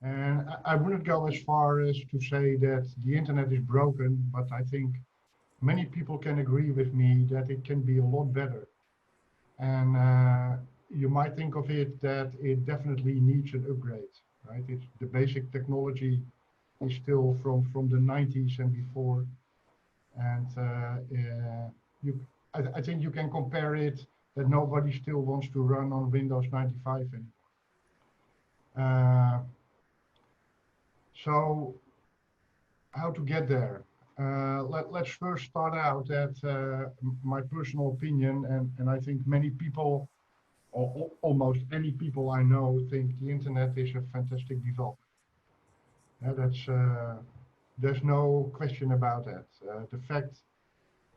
And I wouldn't go as far as to say that the internet is broken, but I think many people can agree with me that it can be a lot better. And you might think of it that it definitely needs an upgrade, right? It's the basic technology is still from the 90s and before. And you, I think you can compare it that nobody still wants to run on Windows 95 anymore. So how to get there? Let's first start out at my personal opinion, and I think many people, or almost any people I know, think the internet is a fantastic development. There's no question about that. The fact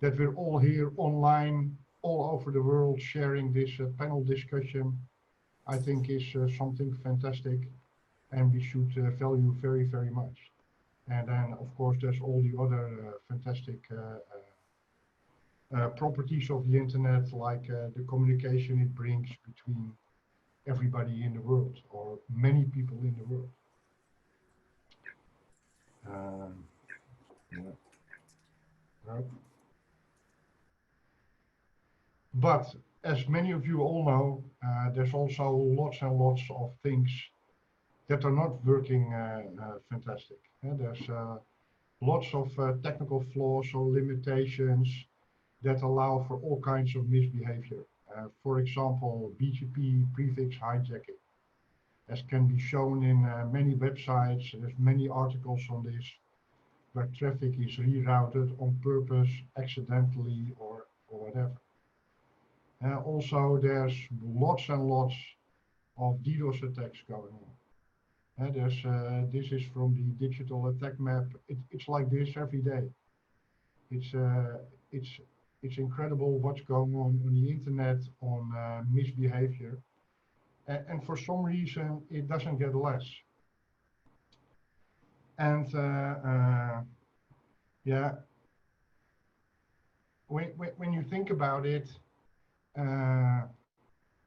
that we're all here online, all over the world, sharing this panel discussion, I think is something fantastic, and we should value very, very much. And then, of course, there's all the other fantastic properties of the internet, like the communication it brings between everybody in the world, or many people in the world. Yeah. Right. But as many of you all know, there's also lots and lots of things that are not working fantastic. There's lots of technical flaws or limitations that allow for all kinds of misbehavior. For example, BGP prefix hijacking, as can be shown in many websites. There's many articles on this, where traffic is rerouted on purpose, accidentally, or whatever. Also, there's lots and lots of DDoS attacks going on. This is from the digital attack map. It's like this every day. It's incredible what's going on the internet on misbehavior, and for some reason it doesn't get less. And yeah, when you think about it,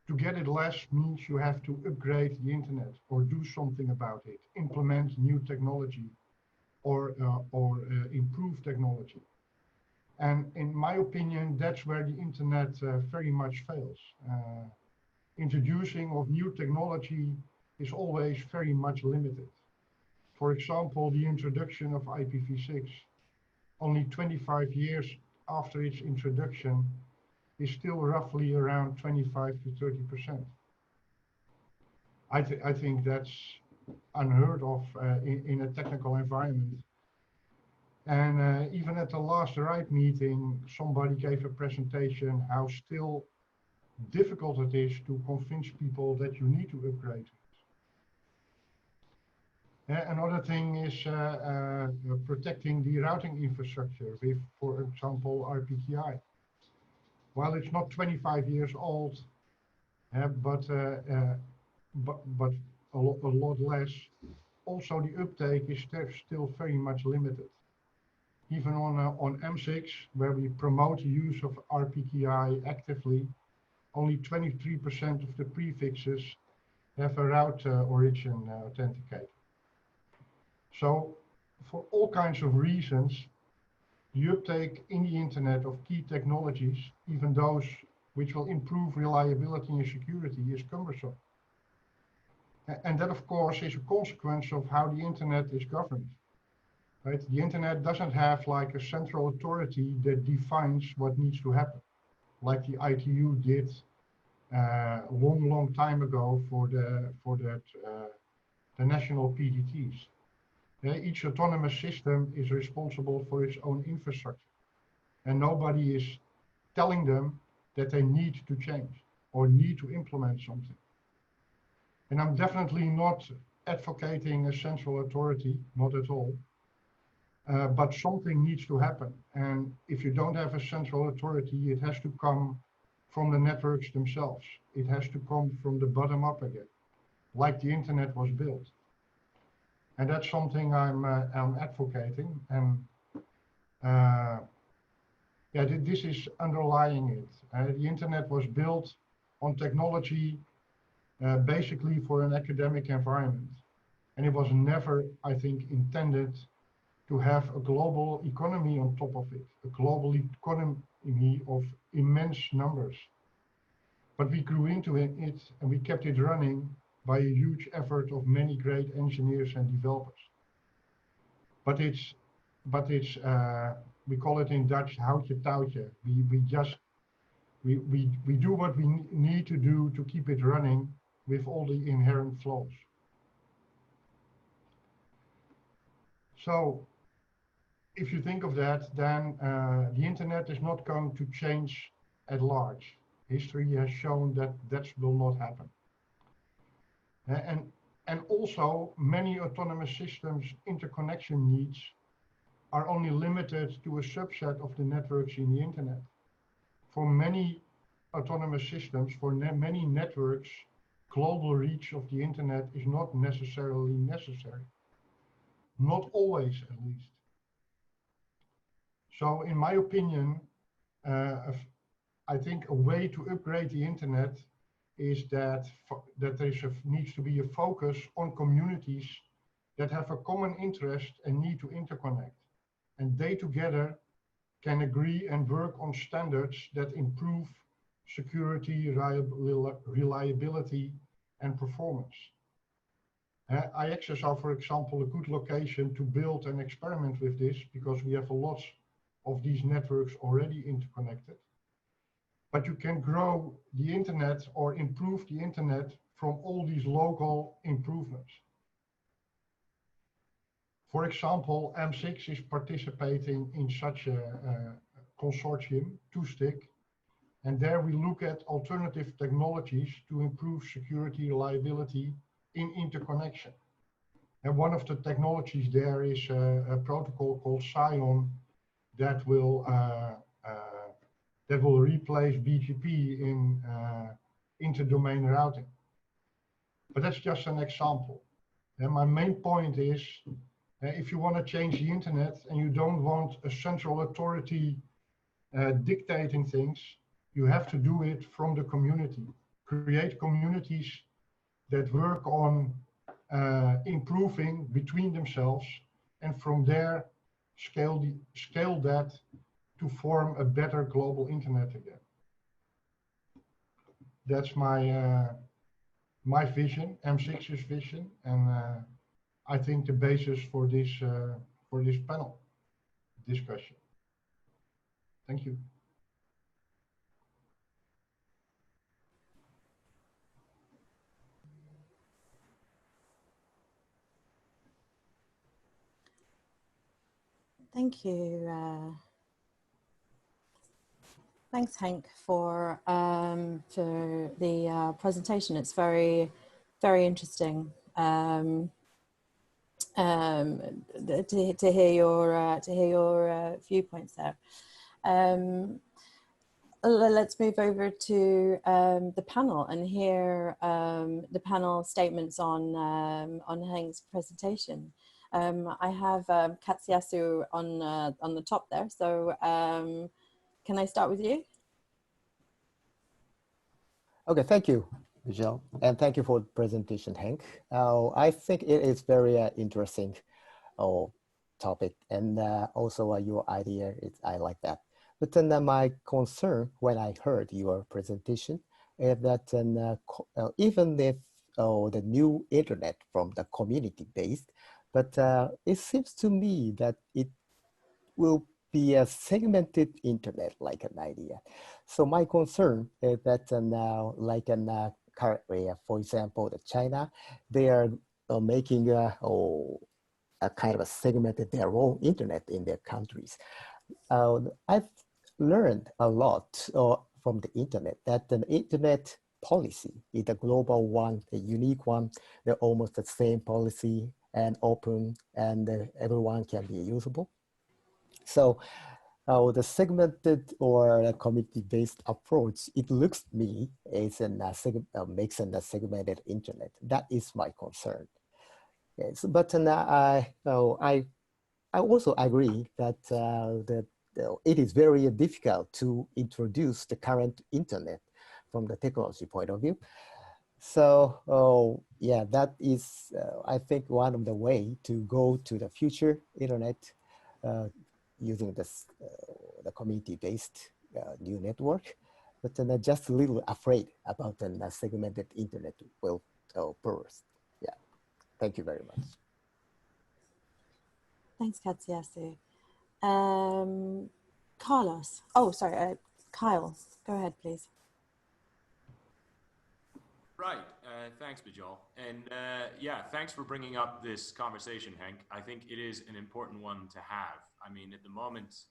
to get it less means you have to upgrade the internet or do something about it, implement new technology, or improve technology. And in my opinion, that's where the internet very much fails. Introducing of new technology is always very much limited. For example, the introduction of IPv6, only 25 years after its introduction, is still roughly around 25 to 30%. I think that's unheard of in a technical environment. And even at the last RIPE meeting, somebody gave a presentation how still difficult it is to convince people that you need to upgrade. Another thing is protecting the routing infrastructure with, for example, RPKI. While it's not 25 years old, but a lot less, also the uptake is still very much limited. Even on AMS-IX, where we promote the use of RPKI actively, only 23% of the prefixes have a route origin authenticator. So for all kinds of reasons, the uptake in the internet of key technologies, even those which will improve reliability and security, is cumbersome. And that, of course, is a consequence of how the internet is governed. Right? The internet doesn't have like a central authority that defines what needs to happen, like the ITU did a long time ago for the national PDTs. Each autonomous system is responsible for its own infrastructure, and nobody is telling them that they need to change or need to implement something. And I'm definitely not advocating a central authority, not at all, but something needs to happen. And if you don't have a central authority, it has to come from the networks themselves. It has to come from the bottom up again, like the internet was built. And that's something I'm advocating, and yeah, this is underlying it. The internet was built on technology basically for an academic environment. And it was never, I think, intended to have a global economy on top of it, a global economy of immense numbers. But we grew into it and we kept it running by a huge effort of many great engineers and developers. But we call it in Dutch houtje touwtje. We do what we need to do to keep it running with all the inherent flaws. So if you think of that, then the internet is not going to change at large. History has shown that that will not happen. And also, many autonomous systems interconnection needs are only limited to a subset of the networks in the internet. For many autonomous systems, for many networks, global reach of the internet is not necessarily necessary. Not always, at least. So in my opinion, I think a way to upgrade the internet is that there needs to be a focus on communities that have a common interest and need to interconnect. And they together can agree and work on standards that improve security, reliability, and performance. IXs are, for example, a good location to build and experiment with this because we have a lot of these networks already interconnected. But you can grow the internet or improve the internet from all these local improvements. For example, AMS-IX is participating in such a consortium, 2STIC, and there we look at alternative technologies to improve security, reliability in interconnection. And one of the technologies there is a protocol called SION that will replace BGP in inter-domain routing. But that's just an example. And my main point is, if you want to change the internet and you don't want a central authority dictating things, you have to do it from the community. Create communities that work on improving between themselves, and from there scale that to form a better global internet again. That's my vision, AMS-IX's vision, and I think the basis for this panel discussion. Thank you. Thank you. Thanks, Henk, for the presentation. It's very, very interesting to hear your viewpoints there. Let's move over to the panel and hear the panel statements on Henk's presentation. I have Katsiasu on the top there, so can I start with you? Okay, thank you, Michelle, and thank you for the presentation, Henk. I think it is very interesting topic, and also your idea, I like that. But then my concern when I heard your presentation is that even if the new internet from the community based, but it seems to me that it will be a segmented internet like an idea. So my concern is that now, like currently, for example, China, they are making a kind of a segmented their own internet in their countries. I've learned a lot from the internet that the internet policy is a global one, a unique one. They're almost the same policy and open, and everyone can be usable. So the segmented or community-based approach, it looks to me is makes a segmented internet. That is my concern. Yes, but I also agree that it is very difficult to introduce the current internet from the technology point of view. So, oh, yeah, that is, I think, one of the way to go to the future internet using this, the community-based new network. But then I'm just a little afraid about the segmented internet will burst. Yeah, thank you very much. Thanks, Katsiasu. Carlos. Oh, sorry, Kyle. Go ahead, please. Right. Thanks, Bijal. And yeah, thanks for bringing up this conversation, Henk. I think it is an important one to have. I mean, at the moment,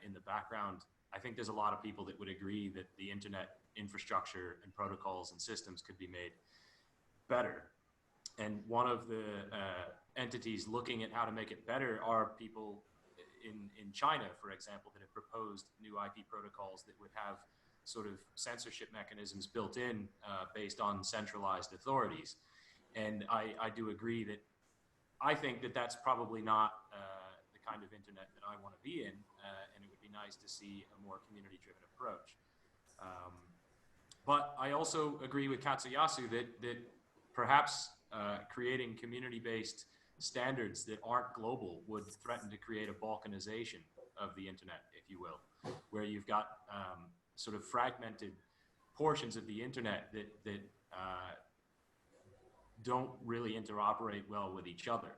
in the background, I think there's a lot of people that would agree that the internet infrastructure and protocols and systems could be made better. And one of the entities looking at how to make it better are people in China, for example, that have proposed new IP protocols that would have sort of censorship mechanisms built in based on centralized authorities. And I do agree that I think that that's probably not the kind of internet that I want to be in, and it would be nice to see a more community-driven approach. But I also agree with Katsuyasu that perhaps creating community-based standards that aren't global would threaten to create a balkanization of the internet, if you will, where you've got sort of fragmented portions of the internet that don't really interoperate well with each other.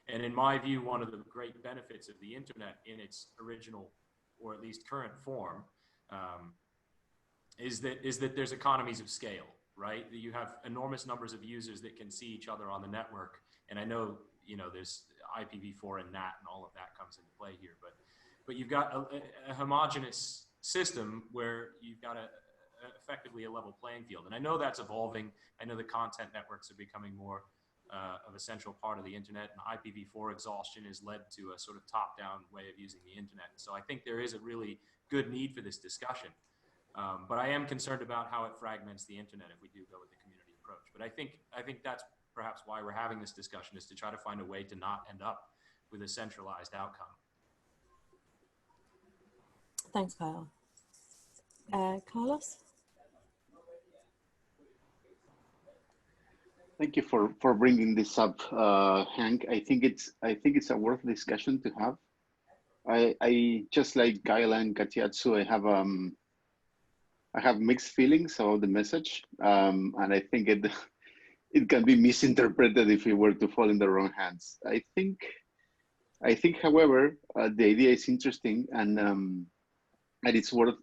And in my view, one of the great benefits of the internet in its original, or at least current form, is that there's economies of scale, right? You have enormous numbers of users that can see each other on the network. And I know, you know, there's IPv4 and NAT and all of that comes into play here, but you've got a homogeneous system where you've got effectively a level playing field. And I know that's evolving. I know the content networks are becoming more of a central part of the internet, and IPv4 exhaustion has led to a sort of top-down way of using the internet. So I think there is a really good need for this discussion. But I am concerned about how it fragments the internet if we do go with the community approach. But I think that's perhaps why we're having this discussion, is to try to find a way to not end up with a centralized outcome. Thanks, Kyle. Carlos? Thank you for bringing this up, Hank. I think it's a worth discussion to have. I just like Kyle and Katiatsu, I have mixed feelings about the message, and I think it can be misinterpreted if it were to fall in the wrong hands. I think, however, the idea is interesting, and it's worth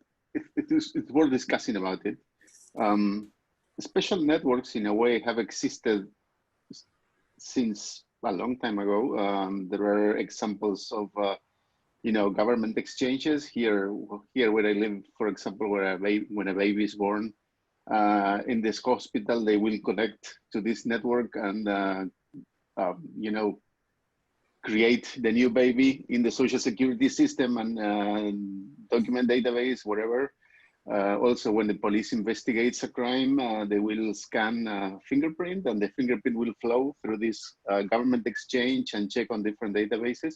discussing about it. Special networks, in a way, have existed since a long time ago. There are examples of, you know, government exchanges here where I live, for example, when a baby is born in this hospital, they will connect to this network and, you know, create the new baby in the social security system and document database, whatever. Also, when the police investigates a crime, they will scan a fingerprint, and the fingerprint will flow through this government exchange and check on different databases.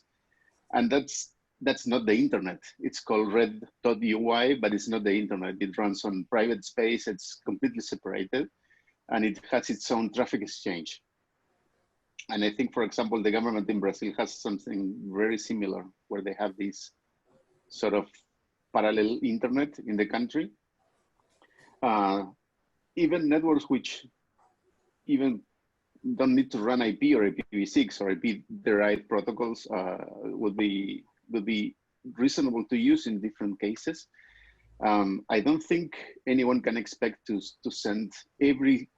And that's not the internet. It's called red.ui, but it's not the internet. It runs on private space. It's completely separated, and it has its own traffic exchange. And I think, for example, the government in Brazil has something very similar, where they have this sort of parallel internet in the country. Even networks which even don't need to run IP or IPv6 or IP-derived protocols would be reasonable to use in different cases. I don't think anyone can expect to send every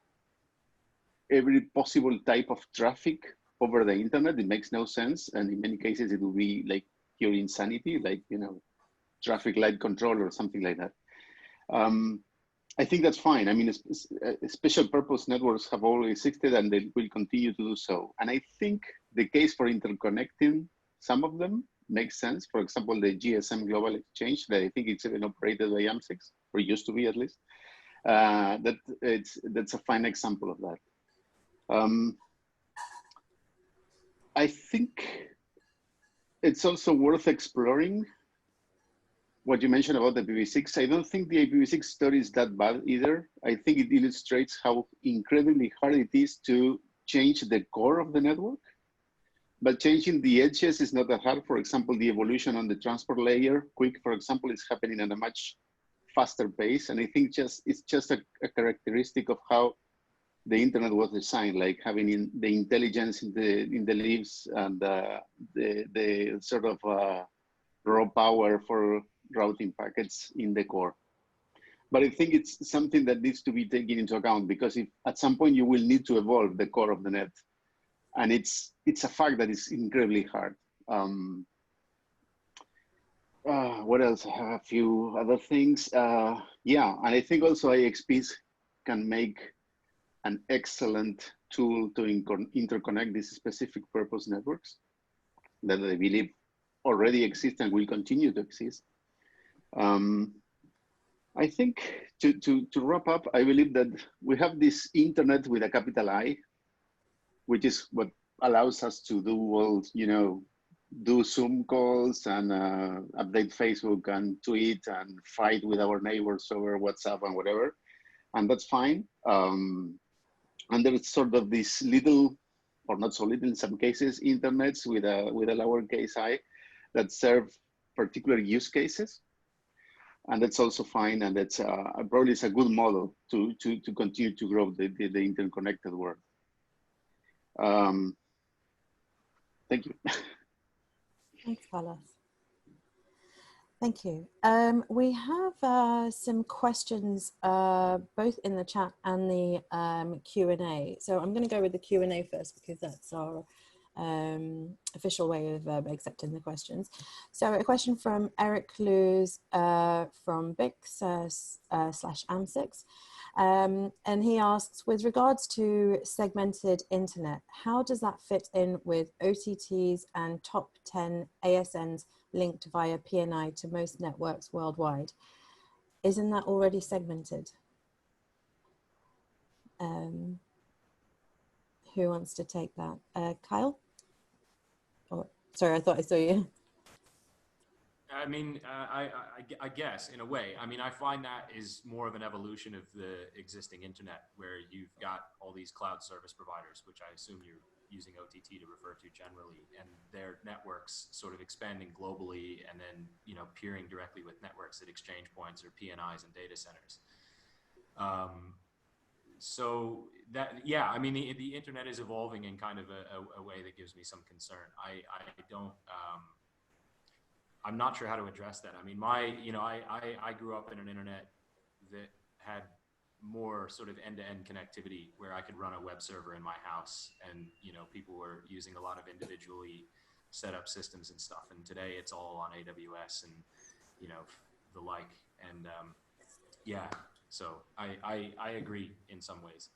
possible type of traffic over the internet. It makes no sense, and in many cases it will be like pure insanity, like, you know, traffic light control or something like that. I think that's fine. I mean, special purpose networks have always existed and they will continue to do so. And I think the case for interconnecting some of them makes sense. For example, the GSM Global Exchange, that I think it's even operated by AMS-IX, or used to be at least. That's a fine example of that. I think it's also worth exploring what you mentioned about the IPv6, I don't think the IPv6 story is that bad either. I think it illustrates how incredibly hard it is to change the core of the network. But changing the edges is not that hard. For example, the evolution on the transport layer, QUIC, for example, is happening at a much faster pace. And I think it's just a characteristic of how the internet was designed, like having the intelligence in the leaves and the sort of raw power for routing packets in the core. But I think it's something that needs to be taken into account, because if at some point you will need to evolve the core of the net. And it's a fact that is incredibly hard. What else? I have a few other things. Yeah, and I think also IXPs can make an excellent tool to interconnect these specific purpose networks that I believe already exist and will continue to exist. I think to wrap up, I believe that we have this internet with a capital I, which is what allows us to do all, do Zoom calls and update Facebook and tweet and fight with our neighbors over WhatsApp and whatever. And that's fine. And there's sort of this little, or not so little in some cases, internets with a lowercase I that serve particular use cases. And that's also fine. And that's probably is a good model to continue to grow the interconnected world. Thank you. Thanks, Carlos. Thank you. We have some questions both in the chat and the Q&A. So I'm going to go with the Q&A first, because that's our official way of accepting the questions. So a question from Eric Luz from BIX / AMS-IX. And he asks, with regards to segmented internet, how does that fit in with OTTs and top 10 ASNs linked via PNI to most networks worldwide? Isn't that already segmented? Who wants to take that? Kyle? Oh, sorry, I thought I saw you. I mean, I guess in a way. I mean, I find that is more of an evolution of the existing internet, where you've got all these cloud service providers, which I assume you're using OTT to refer to generally, and their networks sort of expanding globally, and then peering directly with networks at exchange points or PNIs and data centers. So that, yeah, I mean, the internet is evolving in kind of a way that gives me some concern. I'm not sure how to address that. I mean, I grew up in an internet that had more sort of end-to-end connectivity, where I could run a web server in my house, and people were using a lot of individually set up systems and stuff. And today it's all on AWS and the like. And yeah, so I agree in some ways.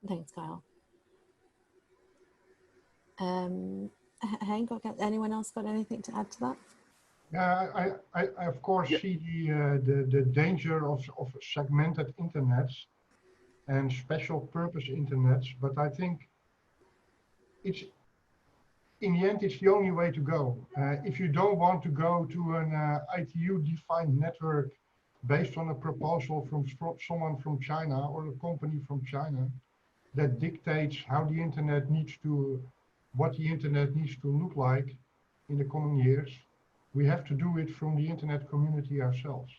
Thanks, Kyle. Henk, anyone else got anything to add to that? Yeah, I of course see the danger of segmented internets and special purpose internets, but I think it's in the end it's the only way to go. If you don't want to go to an ITU defined network based on a proposal from someone from China or a company from China that dictates how the internet needs to, what the internet needs to look like in the coming years, we have to do it from the internet community ourselves.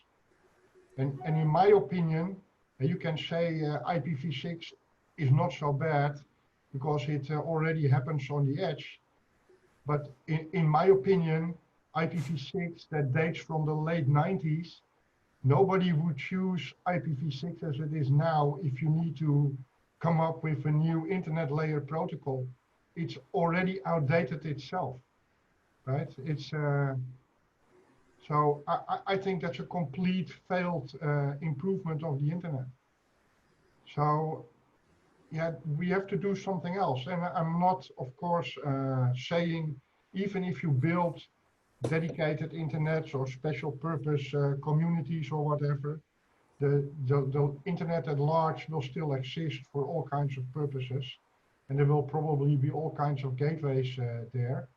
And in my opinion, you can say IPv6 is not so bad because it already happens on the edge. But in my opinion, IPv6 that dates from the late 90s, nobody would choose IPv6 as it is now if you need to come up with a new internet layer protocol. It's already outdated itself, right? It's so I think that's a complete failed improvement of the internet. So yeah, we have to do something else. And I'm not, of course, saying even if you build dedicated internets or special purpose communities or whatever, the internet at large will still exist for all kinds of purposes. And there will probably be all kinds of gateways there.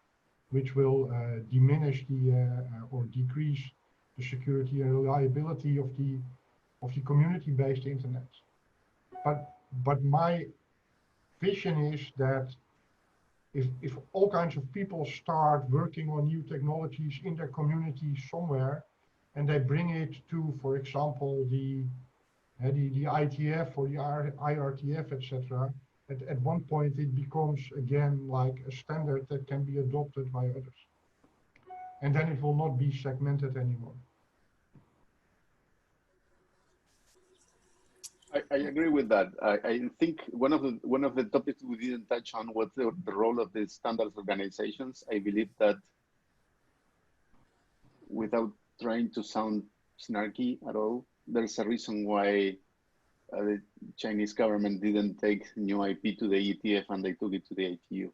which will diminish or decrease the security and reliability of the community-based internet. But my vision is that if all kinds of people start working on new technologies in their community somewhere, and they bring it to, for example, the ITF or the IRTF, etc., at one point it becomes again like a standard that can be adopted by others. And then it will not be segmented anymore. I agree with that. I think one of the topics we didn't touch on was the role of the standards organizations. I believe that, without trying to sound snarky at all, there's a reason why the Chinese government didn't take new IP to the ETF and they took it to the ATU.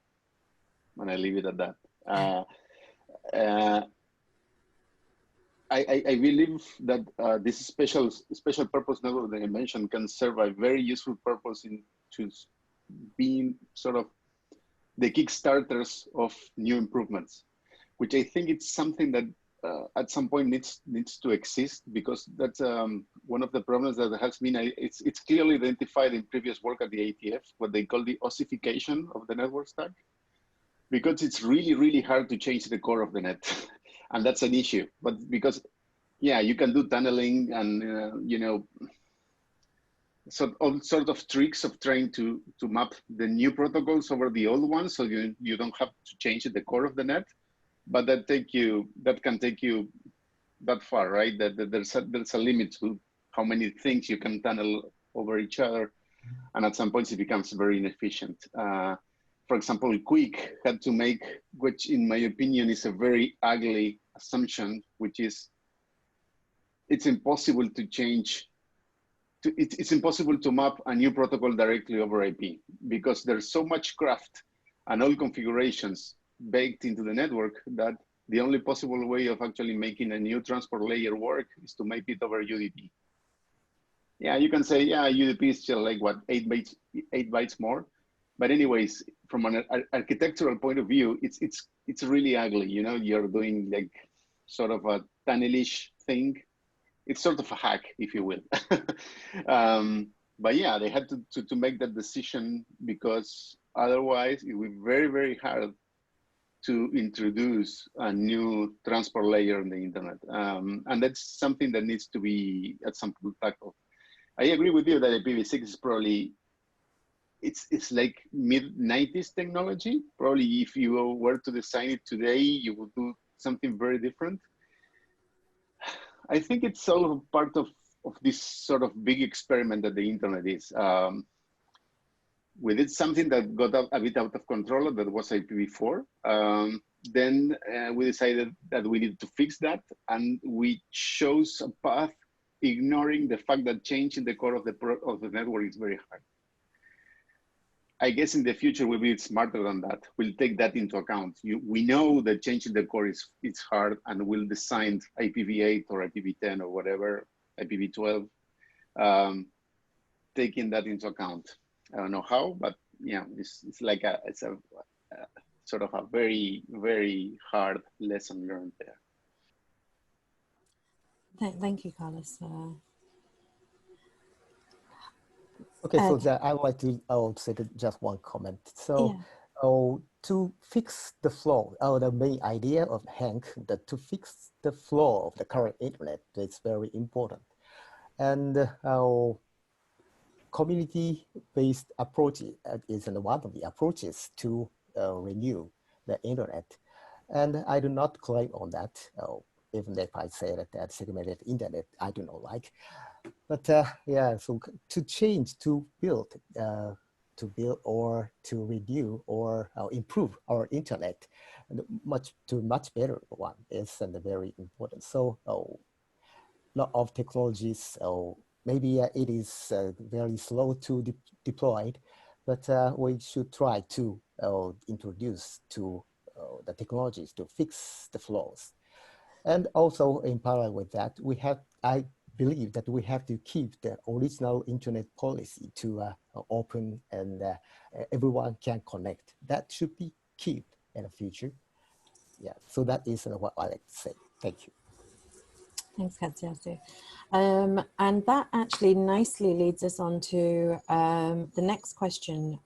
And I leave it at that. I believe that this special purpose network that I mentioned can serve a very useful purpose in being sort of the kickstarters of new improvements, which I think it's something that at some point needs to exist, because that's one of the problems that has been, it's clearly identified in previous work at the ATF, what they call the ossification of the network stack, because it's really, really hard to change the core of the net. And that's an issue, but because, yeah, you can do tunneling and, you know, all sort of tricks of trying to map the new protocols over the old ones, so you don't have to change the core of the net. But that can take you that far, right? That there's a limit to how many things you can tunnel over each other, and at some points it becomes very inefficient. For example, Quick had to make, which in my opinion is a very ugly assumption, which is it's impossible to change. It's impossible to map a new protocol directly over IP, because there's so much craft and all configurations baked into the network that the only possible way of actually making a new transport layer work is to map it over UDP. Yeah, you can say, yeah, UDP is just like what, 8 bytes more. But anyways, from an architectural point of view, it's really ugly. You know, you're doing like sort of a tunnelish thing. It's sort of a hack, if you will. But yeah, they had to make that decision, because otherwise it would be very, very hard to introduce a new transport layer in the internet. And that's something that needs to be at some point tackled. I agree with you that IPv6 is probably, it's like mid-90s technology. Probably if you were to design it today, you would do something very different. I think it's all part of this sort of big experiment that the internet is. We did something that got a bit out of control, that was IPv4. Then we decided that we needed to fix that, and we chose a path ignoring the fact that changing the core of the network is very hard. I guess in the future we'll be smarter than that. We'll take that into account. We know that changing the core is hard, and we'll design IPv8 or IPv10 or whatever, IPv12, taking that into account. I don't know how, but yeah, it's like it's a sort of a very, very hard lesson learned there. Thank you, Carlos. Okay, so I would like to say just one comment. So yeah. To fix the flow, the main idea of Henk, that to fix the flow of the current internet is very important. And community-based approach is one of the approaches to renew the internet. And I do not claim on that, even if I say that segmented internet, I do not like. But yeah, so to change, to build or to renew or improve our internet, much better one is very important. So lot of technologies, maybe it is very slow to deploy, but we should try to introduce to the technologies to fix the flaws. And also in parallel with that, I believe that we have to keep the original internet policy to open and everyone can connect. That should be kept in the future. Yeah, so that is what I like to say. Thank you. Thanks, Katsiasu. And that actually nicely leads us on to the next question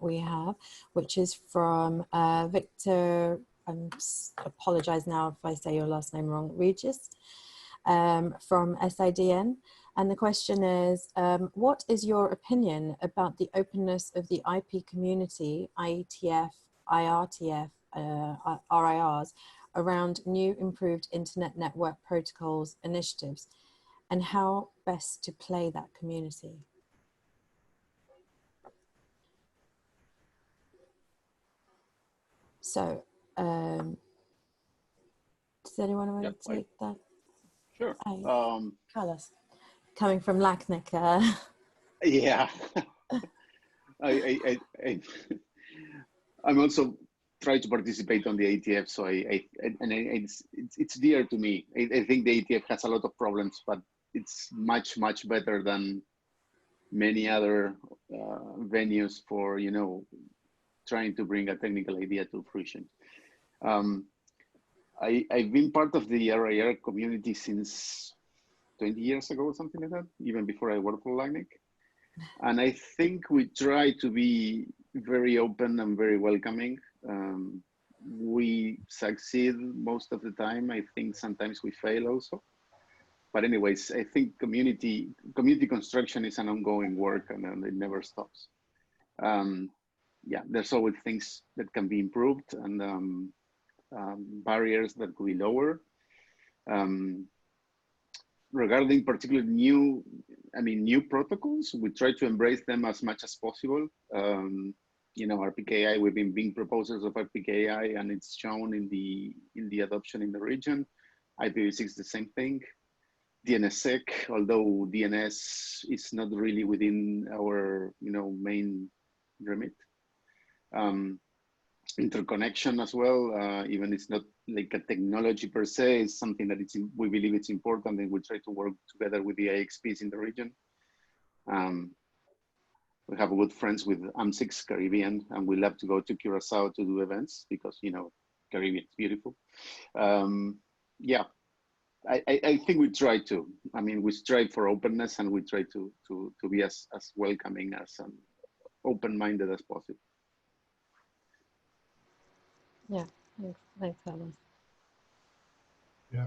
we have, which is from Victor. Apologize now if I say your last name wrong, Regis, from SIDN. And the question is, what is your opinion about the openness of the IP community, IETF, IRTF, RIRs, around new improved internet network protocols initiatives, and how best to play that community? So, does anyone want to take that? Sure. Carlos, coming from LACNIC. Yeah. I'm also trying to participate on the ATF, so it's dear to me. I think the ATF has a lot of problems, but it's much better than many other venues for, you know, trying to bring a technical idea to fruition. I've been part of the RIR community since 20 years ago, something like that, even before I worked for LACNIC. And I think we try to be very open and very welcoming. We succeed most of the time. I think sometimes we fail also. But anyways, I think community construction is an ongoing work, and it never stops. Yeah, there's always things that can be improved, and barriers that could be lower. Regarding particularly new protocols, we try to embrace them as much as possible. You know, RPKI, we've been being proposers of RPKI, and it's shown in the adoption in the region. IPv6, the same thing. DNSSEC, although DNS is not really within our, you know, main remit. Interconnection as well, even it's not like a technology per se, is something that we believe it's important, and we try to work together with the IXPs in the region. We have good friends with AMS-IX Caribbean, and we love to go to Curacao to do events because, you know, Caribbean is beautiful. Yeah, I think we try to. I mean, we strive for openness, and we try to be as welcoming, as open-minded as possible. Yeah, thanks, Carlos. Yeah.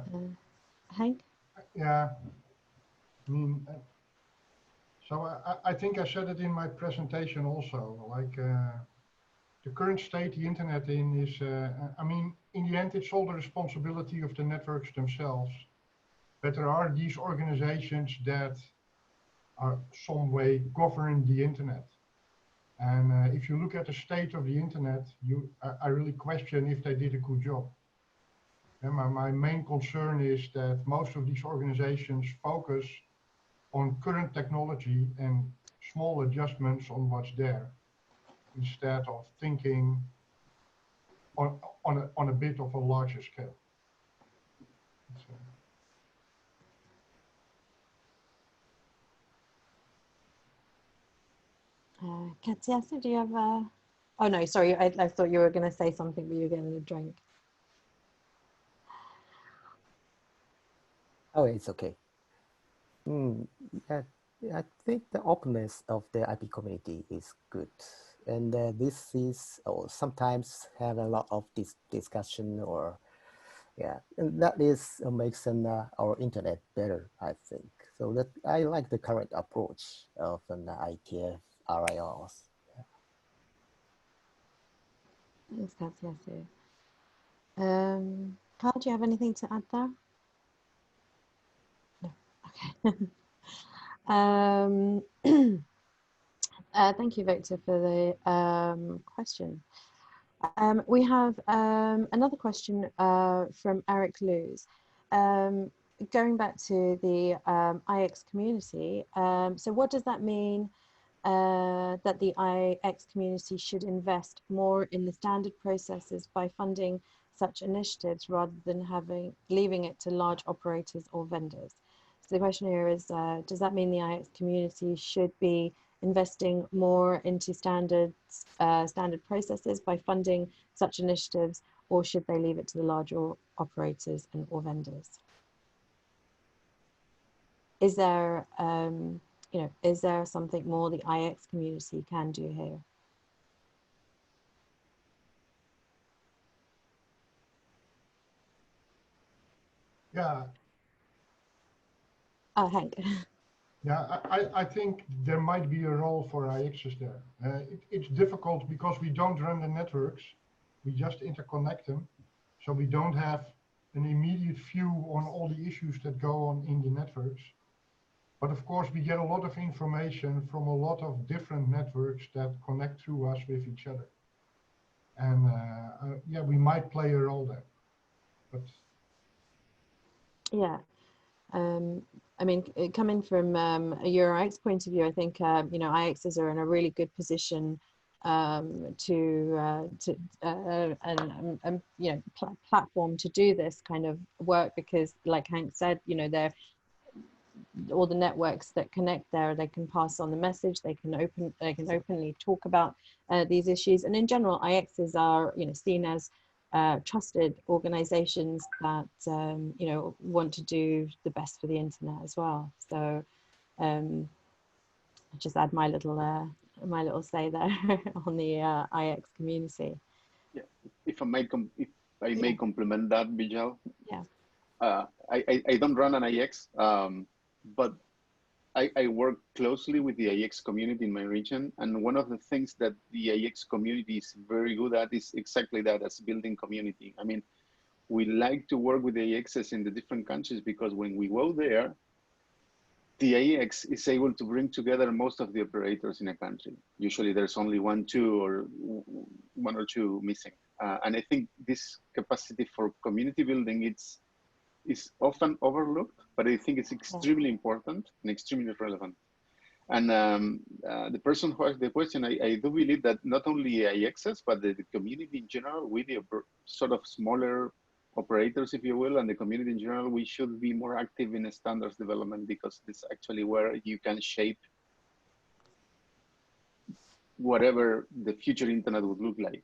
Henk? Yeah, I mean, so I think I said it in my presentation also, like the current state the internet in is, I mean, in the end, it's all the responsibility of the networks themselves. But there are these organizations that are some way govern the internet. And if you look at the state of the internet, I really question if they did a good job. And my main concern is that most of these organizations focus on current technology and small adjustments on what's there, instead of thinking on a bit of a larger scale. Katsiasu, do you have a... Oh no, sorry, I thought you were going to say something, but you were getting a drink. Oh, it's okay. I think the openness of the IP community is good. And this is sometimes have a lot of this discussion, or yeah, and that is makes our internet better, I think. So that I like the current approach of an ITF RIRs. Thanks, Katsiasu. Carl, do you have anything to add there? No. Okay. Thank you, Victor, for the question. We have another question from Eric Luz. Going back to the IX community, so what does that mean that the IX community should invest more in the standard processes by funding such initiatives rather than leaving it to large operators or vendors? So the question here is, does that mean the IX community should be investing more into standard processes by funding such initiatives, or should they leave it to the larger operators and or vendors? Is there, you know, is there something more the IX community can do here? Yeah. Henk. Yeah, I think there might be a role for IXs there. It's difficult because we don't run the networks. We just interconnect them. So we don't have an immediate view on all the issues that go on in the networks. But of course, we get a lot of information from a lot of different networks that connect through us with each other. And yeah, we might play a role there. But Yeah. I mean, coming from a Euro-IX point of view, I think you know, IXs are in a really good position to you know, platform to do this kind of work, because like Henk said, you know, they're all the networks that connect there, they can pass on the message, they can openly talk about these issues, and in general, IXs are, you know, seen as trusted organizations that you know, want to do the best for the internet as well. So I'll just add my little say there on the IX community. Yeah, if I may complement that, Vijal. Yeah. I don't run an IX, but I work closely with the IX community in my region, and one of the things that the IX community is very good at is exactly that, as building community. I mean, we like to work with the IXs in the different countries because when we go there, the IX is able to bring together most of the operators in a country. Usually there's only one or two missing. And I think this capacity for community building is often overlooked, but I think it's extremely important and extremely relevant. And the person who asked the question, I do believe that not only IXs, but the community in general, with the sort of smaller operators, if you will, and the community in general, we should be more active in standards development, because this is actually where you can shape whatever the future internet would look like.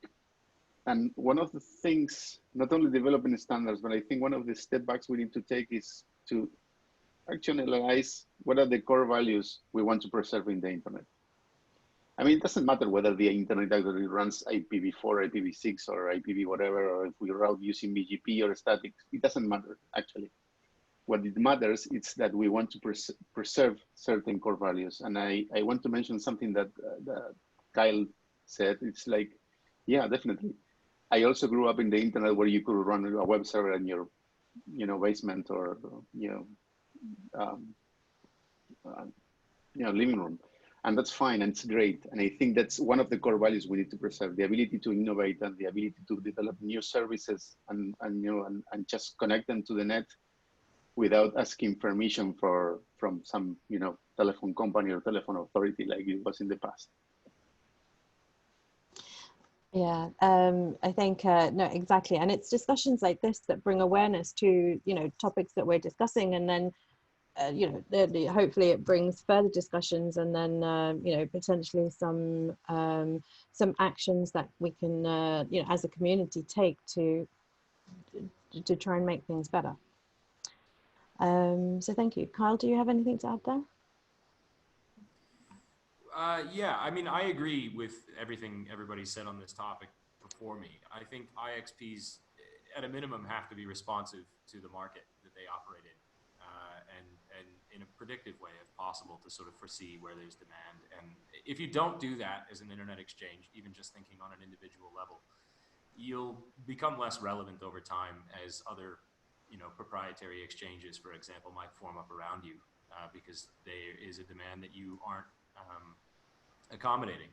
And one of the things, not only developing standards, but I think one of the step backs we need to take is to actually analyze what are the core values we want to preserve in the internet. I mean, it doesn't matter whether the internet actually runs IPv4, IPv6, or IPv whatever, or if we route using BGP or static, it doesn't matter, actually. What it matters is that we want to preserve certain core values. And I want to mention something that Kyle said. It's like, yeah, definitely. I also grew up in the internet where you could run a web server in your, you know, basement or, you know, living room. And that's fine, and it's great. And I think that's one of the core values we need to preserve: the ability to innovate and the ability to develop new services and you know, and just connect them to the net without asking permission from some, you know, telephone company or telephone authority like it was in the past. Yeah, I think no, exactly, and it's discussions like this that bring awareness to, you know, topics that we're discussing, and then you know, hopefully it brings further discussions, and then you know, potentially some actions that we can you know, as a community take to try and make things better. So thank you. Kyle, do you have anything to add there? Yeah, I mean, I agree with everything everybody said on this topic before me. I think IXPs, at a minimum, have to be responsive to the market that they operate in, and in a predictive way, if possible, to sort of foresee where there's demand. And if you don't do that as an internet exchange, even just thinking on an individual level, you'll become less relevant over time as other, you know, proprietary exchanges, for example, might form up around you because there is a demand that you aren't accommodating.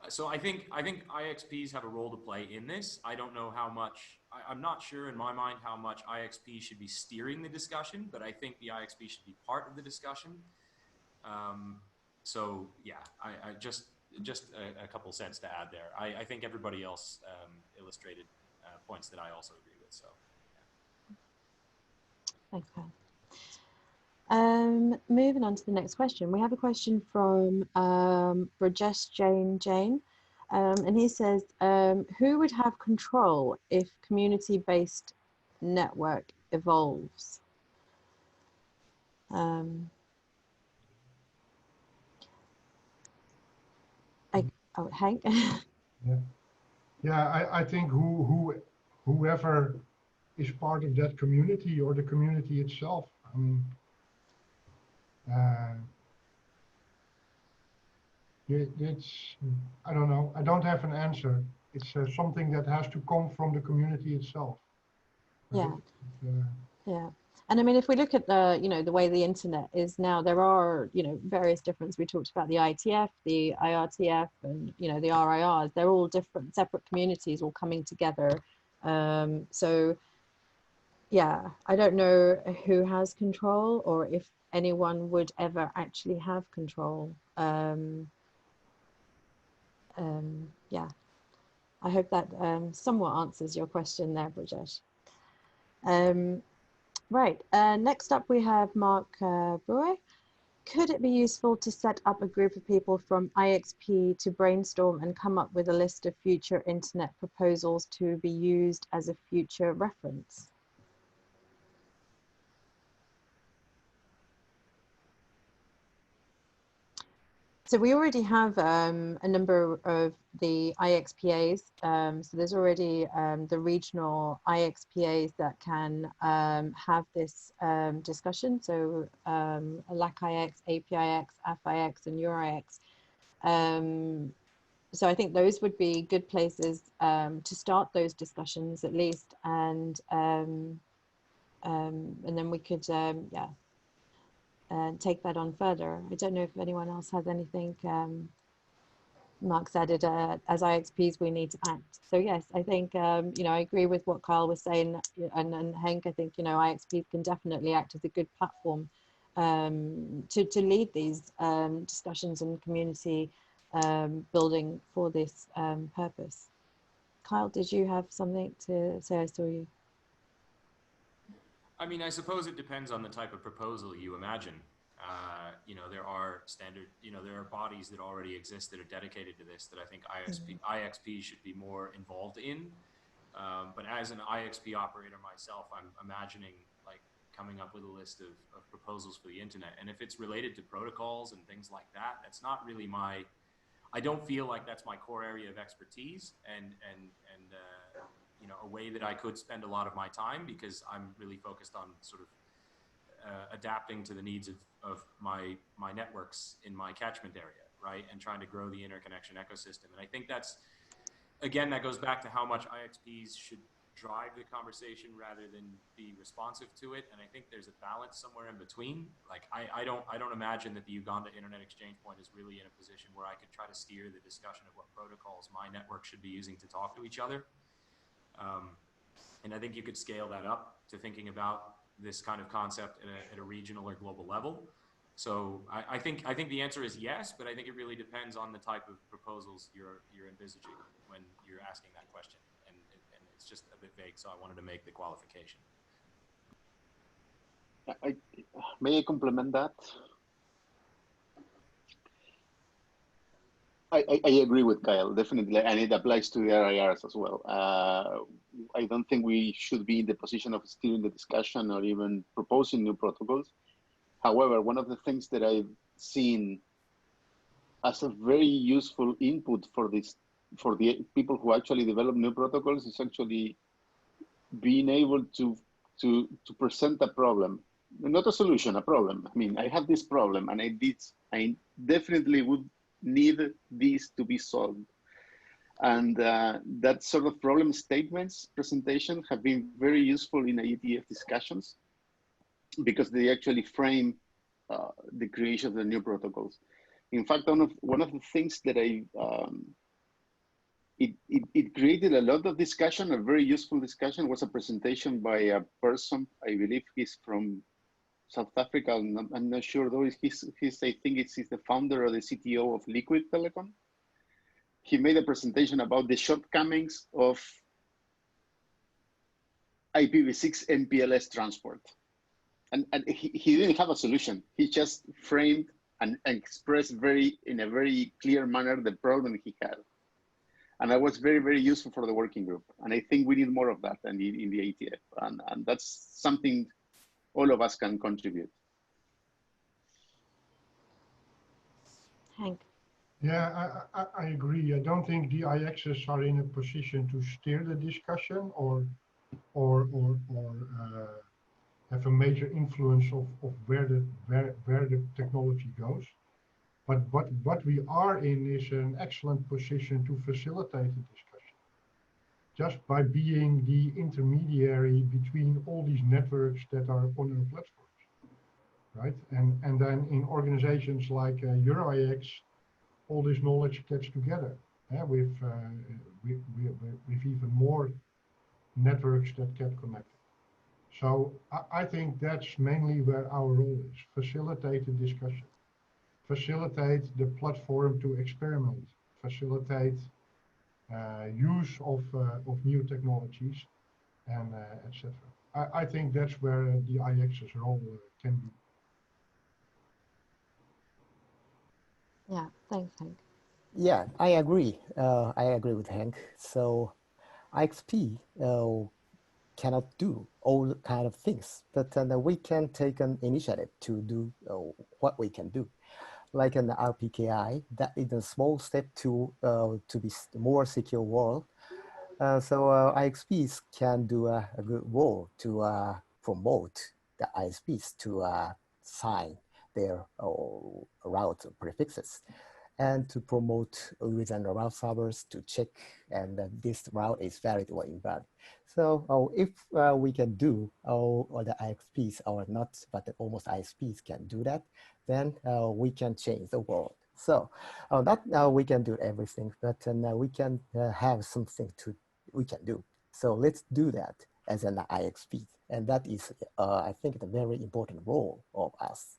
So I think IXPs have a role to play in this. I don't know how much, I'm not sure in my mind how much IXP should be steering the discussion, but I think the IXP should be part of the discussion. So yeah, I just a couple cents to add there. I think everybody else illustrated points that I also agree with. So yeah. Thanks, Kyle. Moving on to the next question. We have a question from Brajesh Jain. And he says, who would have control if community-based network evolves? Henk? Yeah, I think whoever is part of that community or the community itself. I mean, it's, I don't know. I don't have an answer. It's something that has to come from the community itself. Right? Yeah. Yeah. And I mean, if we look at the, you know, the way the internet is now, there are, you know, various difference. We talked about the ITF, the IRTF, and, you know, the RIRs. They're all different, separate communities all coming together. So, yeah, I don't know who has control or if anyone would ever actually have control. Yeah, I hope that somewhat answers your question there, Bridget. Right, next up we have Mark Brewer. Could it be useful to set up a group of people from IXP to brainstorm and come up with a list of future internet proposals to be used as a future reference? So we already have a number of the IXPAs. So there's already the regional IXPAs that can have this discussion. So LAC-IX, APIX, AF-IX, and Euro-IX. So I think those would be good places to start those discussions at least, and then we could yeah, take that on further. I don't know if anyone else has anything. Mark's added, as IXPs, we need to act. So yes, I think, you know, I agree with what Kyle was saying, and Henk, I think, you know, IXPs can definitely act as a good platform to lead these discussions and community building for this purpose. Kyle, did you have something to say? I saw you. I mean, I suppose it depends on the type of proposal you imagine. You know, there are standard, you know, there are bodies that already exist that are dedicated to this that I think IXP should be more involved in. But as an IXP operator myself, I'm imagining like coming up with a list of proposals for the internet. And if it's related to protocols and things like that, that's not really my, I don't feel like that's my core area of expertise and you know, a way that I could spend a lot of my time, because I'm really focused on sort of adapting to the needs of my networks in my catchment area, right? And trying to grow the interconnection ecosystem. And I think that's, again, that goes back to how much IXPs should drive the conversation rather than be responsive to it. And I think there's a balance somewhere in between. Like I don't imagine that the Uganda Internet Exchange Point is really in a position where I could try to steer the discussion of what protocols my network should be using to talk to each other. And I think you could scale that up to thinking about this kind of concept at a regional or global level. So I think the answer is yes, but I think it really depends on the type of proposals you're envisaging when you're asking that question. And it's just a bit vague, so I wanted to make the qualification. May I complement that? I agree with Kyle, definitely, and it applies to the RIRs as well. I don't think we should be in the position of steering the discussion or even proposing new protocols. However, one of the things that I've seen as a very useful input for this, for the people who actually develop new protocols, is actually being able to present a problem, not a solution, a problem. I mean, I have this problem, and I definitely would need this to be solved. And that sort of problem statements presentation have been very useful in IETF discussions, because they actually frame the creation of the new protocols. In fact, one of the things that it created a lot of discussion, a very useful discussion, was a presentation by a person, I believe he's from South Africa. I'm not sure though. I think he's the founder or the CTO of Liquid Telecom. He made a presentation about the shortcomings of IPv6 MPLS transport. And he didn't have a solution. He just framed and expressed in a very clear manner the problem he had. And that was very, very useful for the working group. And I think we need more of that in the ATF. And that's something all of us can contribute. Hank. Yeah, I agree. I don't think the IXs are in a position to steer the discussion or have a major influence of where the technology goes. But what we are in is an excellent position to facilitate the discussion, just by being the intermediary between all these networks that are on our platforms, right? And then in organizations like Euro-IX, all this knowledge gets together with even more networks that get connected. So I think that's mainly where our role is: facilitate the discussion, facilitate the platform to experiment, facilitate use of new technologies, and etc. I think that's where the IX's role can be. Yeah, thanks, Hank. Yeah, I agree. I agree with Hank. So IXP cannot do all kind of things, but we can take an initiative to do what we can do. Like an RPKI, that is a small step to be more secure world. So IXPs can do a good role to promote the ISPs to sign their route prefixes, and to promote within the route servers to check and this route is valid or invalid. So if we can do all the IXPs or not, but almost ISPs can do that, then we can change the world. So not we can do everything, but we can have something we can do. So let's do that as an IXP. And that is, I think, the very important role of us.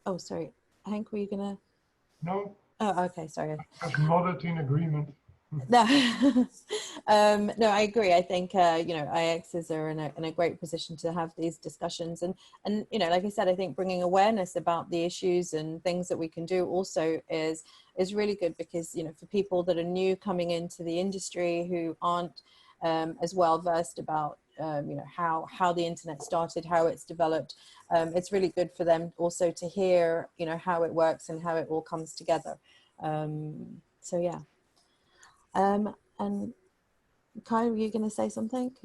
Oh, sorry. Hank, were you gonna? No. Oh, okay, sorry. I just nodded in agreement. No, no, I agree. I think you know, IXs are in a great position to have these discussions, and you know, like I said, I think bringing awareness about the issues and things that we can do also is really good, because you know, for people that are new coming into the industry who aren't as well versed about you know, how the internet started, how it's developed, it's really good for them also to hear, you know, how it works and how it all comes together. So yeah. And Kai, were you going to say something?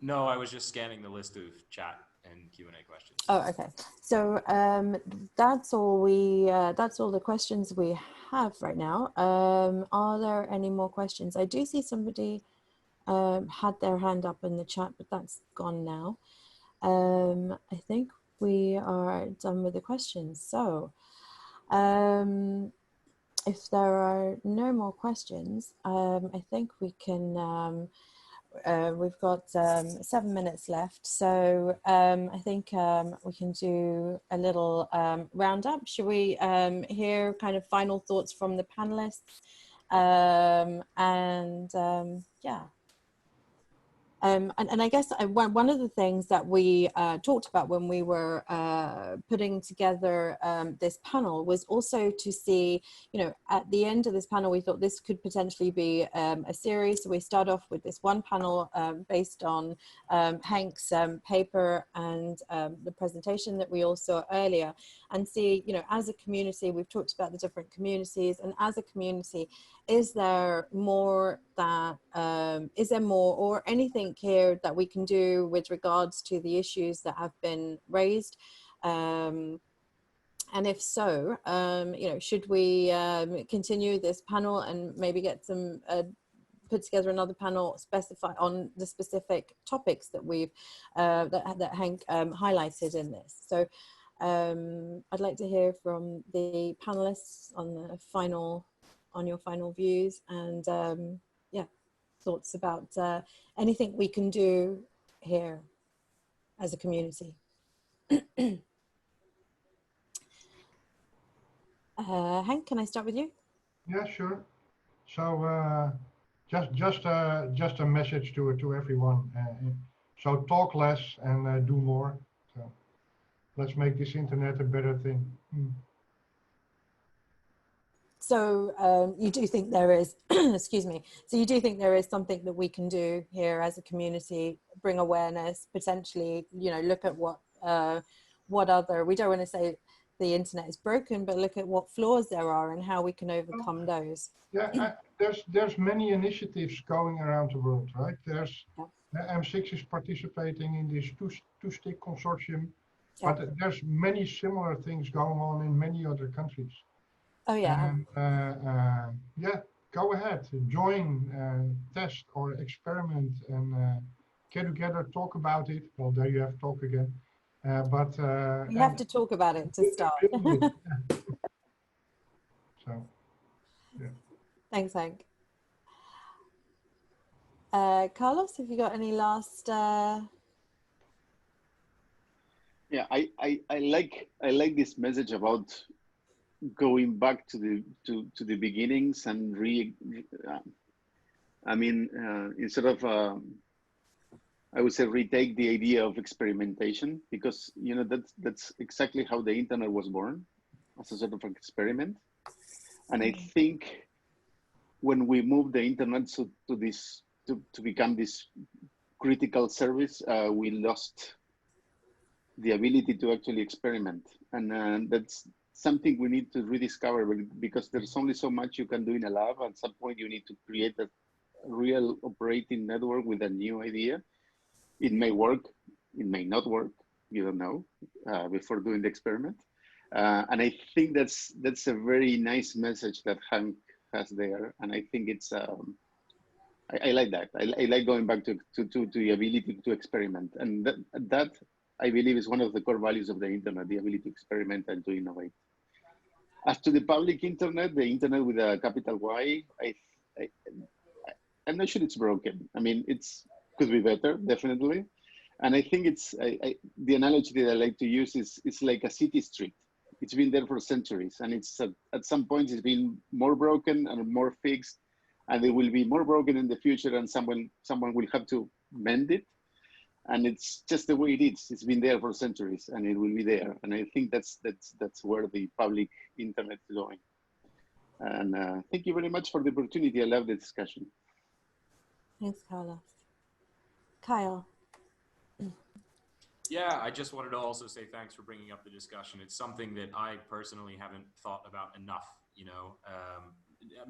No, I was just scanning the list of chat and Q&A questions. Oh, okay. So that's all the questions we have right now. Are there any more questions? I do see somebody had their hand up in the chat, but that's gone now. I think we are done with the questions. So if there are no more questions, I think we can, we've got 7 minutes left. So I think we can do a little roundup. Should we hear kind of final thoughts from the panelists? Yeah. And I guess one of the things that we talked about when we were putting together this panel was also to see, you know, at the end of this panel, we thought this could potentially be a series. So we start off with this one panel based on Henk's paper and the presentation that we all saw earlier, and see, you know, as a community, we've talked about the different communities, and as a community, is there more that, is there more or anything here that we can do with regards to the issues that have been raised? And if so, you know, should we continue this panel and maybe get some, put together another panel specify on the specific topics that we've, that Henk highlighted in this? So I'd like to hear from the panelists on the final, on your final views, and yeah, thoughts about anything we can do here as a community. Henk, can I start with you? Yeah, sure. So just a message to everyone. So talk less and do more. So let's make this internet a better thing. So you do think there is, excuse me, so you do think there is something that we can do here as a community, bring awareness, potentially, you know, look at what other, we don't want to say the internet is broken, but look at what flaws there are and how we can overcome those. Yeah, there's many initiatives going around the world, right? There's M6 is participating in this two-stick consortium, but there's many similar things going on in many other countries. Oh yeah. And yeah, go ahead, join, test or experiment, and get together, talk about it. Well, there you have talk again. But we have to talk about it to start. So, yeah. Thanks, Henk. Carlos, have you got any last? Yeah, I like this message about going back to the beginnings and instead of I would say retake the idea of experimentation, because you know that's exactly how the internet was born, as a sort of experiment. And I think when we move the internet to become this critical service, we lost the ability to actually experiment, and that's something we need to rediscover, because there's only so much you can do in a lab. At some point, you need to create a real operating network with a new idea. It may work, it may not work. You don't know before doing the experiment. And I think that's a very nice message that Henk has there, and I think it's I like that. I like going back to the ability to experiment, and that I believe is one of the core values of the internet: the ability to experiment and to innovate. As to the public internet, the internet with a capital Y, I'm not sure it's broken. I mean, could be better, definitely. And I think the analogy that I like to use is it's like a city street. It's been there for centuries, and it's at some point it's been more broken and more fixed, and it will be more broken in the future, and someone will have to mend it. And it's just the way it is. It's been there for centuries, and it will be there. And I think that's where the public internet is going. And thank you very much for the opportunity. I love the discussion. Thanks, Carlos. Kyle. Yeah, I just wanted to also say thanks for bringing up the discussion. It's something that I personally haven't thought about enough, you know,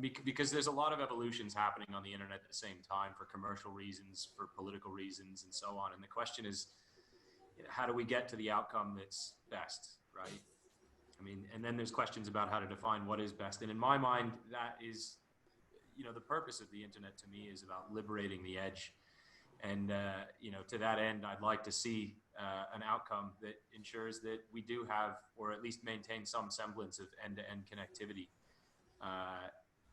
because there's a lot of evolutions happening on the internet at the same time, for commercial reasons, for political reasons, and so on. And the question is, how do we get to the outcome that's best, right? I mean, and then there's questions about how to define what is best. And in my mind, that is, you know, the purpose of the internet to me is about liberating the edge. And, you know, to that end, I'd like to see an outcome that ensures that we do have, or at least maintain some semblance of end-to-end connectivity.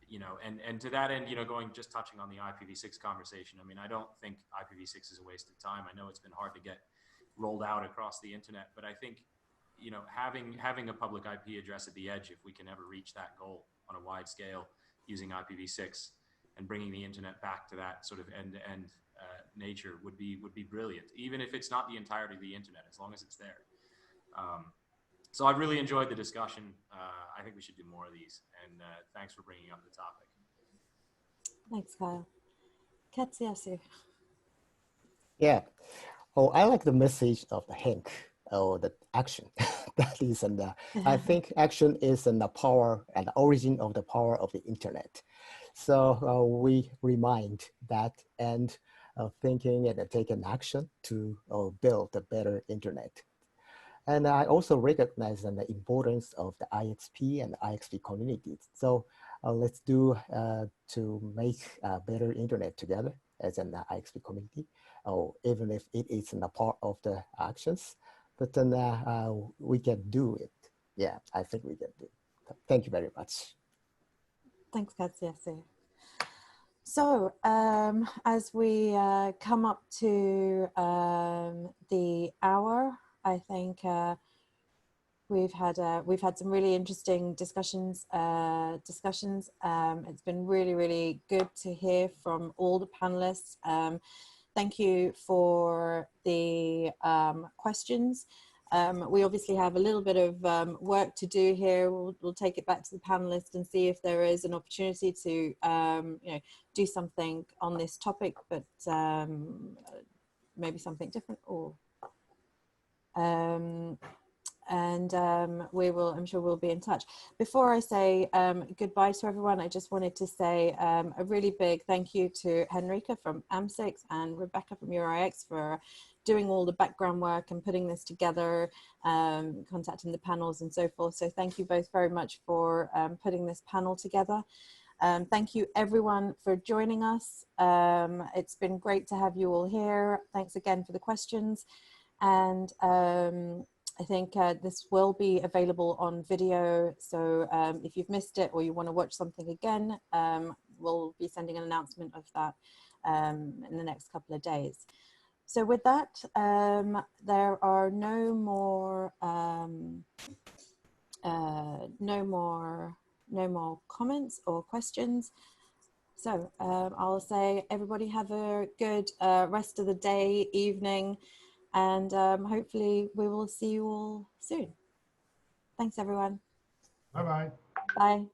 You know, and to that end, you know, touching on the IPv6 conversation, I mean, I don't think IPv6 is a waste of time. I know it's been hard to get rolled out across the internet, but I think, you know, having a public IP address at the edge, if we can ever reach that goal on a wide scale using IPv6 and bringing the internet back to that sort of end-to-end nature would be brilliant, even if it's not the entirety of the internet, as long as it's there. So I've really enjoyed the discussion. I think we should do more of these, and thanks for bringing up the topic. Thanks, Kyle. Katsiasu. Yeah. Oh, I like the message of the Henk, or the action. That is, and I think action is the power and the origin of the power of the internet. So we remind that, and thinking and taking action to build a better internet. And I also recognize the importance of the IXP and the IXP communities. So let's do to make a better internet together as an IXP community, even if it isn't a part of the actions, but then we can do it. Yeah, I think we can do it. Thank you very much. Thanks, Katsiasu. So as we come up to the hour, I think we've had some really interesting discussions. It's been really, really good to hear from all the panelists. Thank you for the questions. We obviously have a little bit of work to do here. We'll take it back to the panelists and see if there is an opportunity to you know, do something on this topic, but maybe something different, or we will, I'm sure we'll be in touch. Before I say goodbye to everyone, I just wanted to say a really big thank you to Henrika from AMS-IX and Rebecca from Euro-IX for doing all the background work and putting this together, contacting the panels and so forth. So thank you both very much for putting this panel together. Thank you everyone for joining us. It's been great to have you all here. Thanks again for the questions. And I think this will be available on video. So if you've missed it or you want to watch something again, we'll be sending an announcement of that in the next couple of days. So with that, there are no more comments or questions. So I'll say everybody have a good rest of the day, evening, and hopefully we will see you all soon. Thanks everyone. Bye-bye. Bye.